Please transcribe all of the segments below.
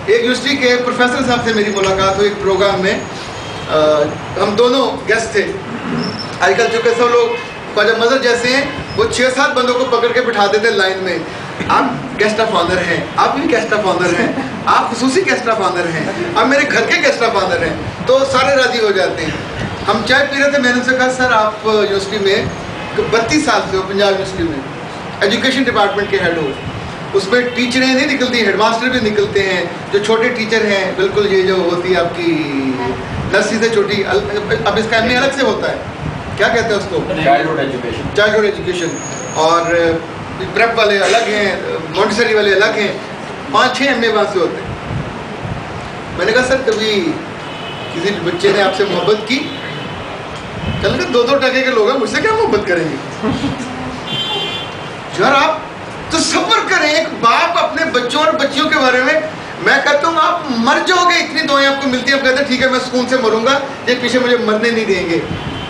एक यूनिवर्सिटी के प्रोफेसर साहब से मेरी मुलाकात हुई एक प्रोग्राम में। हम दोनों गेस्ट थे। आजकल चूँकि सब लोग ख्वाजा मजहर जैसे हैं, वो 6-7 बंदों को पकड़ के बिठा देते हैं लाइन में। आप गेस्ट ऑफ ऑनर हैं, आप भी गेस्ट ऑफ ऑनर हैं, आप खुसूसी गेस्ट ऑफ ऑनर हैं, आप मेरे घर के गेस्ट ऑफ ऑनर हैं, तो सारे राजी हो जाते हैं। हम चाय पी रहे थे, मैंने उनसे कहा सर आप यूनिवर्सिटी में 32 साल से हो, पंजाब यूनिवर्सिटी में एजुकेशन डिपार्टमेंट के हेड हो, उसमें टीचरें नहीं निकलती, हेडमास्टर भी निकलते हैं, जो छोटे टीचर हैं, बिल्कुल ये जो होती है आपकी नर्सरी से छोटी, अब इसका एमए अलग से होता है, क्या कहते हैं उसको, चाइल्डहुड एजुकेशन, और प्रेप वाले अलग हैं, मॉन्टेसरी वाले अलग हैं, 5-6 एमए वहाँ से होते हैं। मैंने कहा सर कभी किसी बच्चे ने आपसे मोहब्बत की? चल के 2-2 टके के लोग हैं, मुझसे क्या मोहब्बत करेंगे? यार आप तो सब्र करें, एक बाप अपने बच्चों और बच्चियों के बारे में। मैं कहता हूँ आप मर जाओगे, इतनी दुआएं आपको मिलती है, आप कहते हैं ठीक है मैं सुकून से मरूंगा, ये पीछे मुझे मरने नहीं देंगे।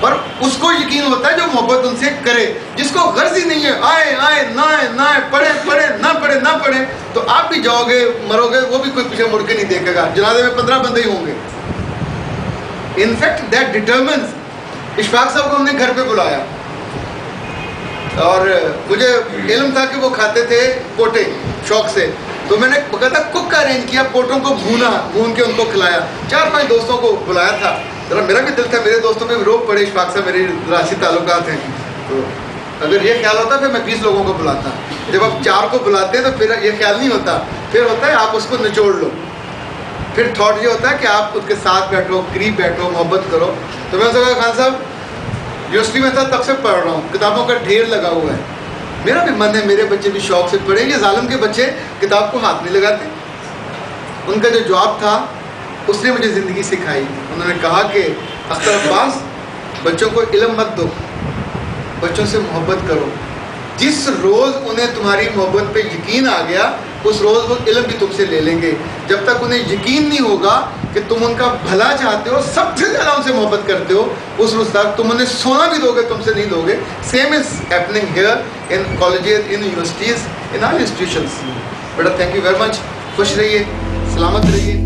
पर उसको यकीन होता है जो मोहब्बत उनसे करे, जिसको गर्ज ही नहीं है आए आए ना आए ना आए, पढ़े पढ़े ना पढ़े ना पढ़े, तो आप भी जाओगे मरोगे, वो भी कोई पीछे मुड़ के नहीं देखेगा। जनाजे में 15 बंदे ही होंगे। In fact that determines. इशफाक साहब को हमने घर पे बुलाया और मुझे इल्म था कि वो खाते थे पोटे शौक से, तो मैंने बकायदा कुक का अरेंज किया, पोटों को भून के उनको खिलाया। 4-5 दोस्तों को बुलाया था, जरा मेरा भी दिल था, मेरे दोस्तों पे भी रोक पड़े, इशफाक से मेरे राशि ताल्लुकात हैं, तो अगर ये ख्याल होता फिर मैं 20 लोगों को बुलाता। जब आप 4 को बुलाते हैं तो फिर ये ख्याल नहीं होता, फिर होता है आप उसको निचोड़ लो, फिर थॉट ये होता है कि आप उसके साथ बैठो, करीब बैठो, मोहब्बत करो। तो मैं कहा खान साहब यूनिवर्सिटी में था तब से पढ़ रहा हूँ, किताबों का ढेर लगा हुआ है, मेरा भी मन है मेरे बच्चे भी शौक से पढ़े। ये जालिम के बच्चे किताब को हाथ नहीं लगाते। उनका जो जवाब था उसने मुझे ज़िंदगी सिखाई। उन्होंने कहा कि अख्तर अब्बास, बच्चों को इल्म मत दो, बच्चों से मोहब्बत करो। जिस रोज़ उन्हें तुम्हारी मोहब्बत पे यकीन आ गया, उस रोज़ वो इल्म भी तुमसे ले लेंगे। जब तक उन्हें यकीन नहीं होगा कि तुम उनका भला चाहते हो, सबसे ज़्यादा उनसे मोहब्बत करते हो, उस रोज़ तक तुम उन्हें सोना भी दोगे, तुमसे नहीं दोगे। Same is happening here in colleges, in universities, in all institutions. बेटा थैंक यू वेरी मच, खुश रहिए, सलामत रहिए।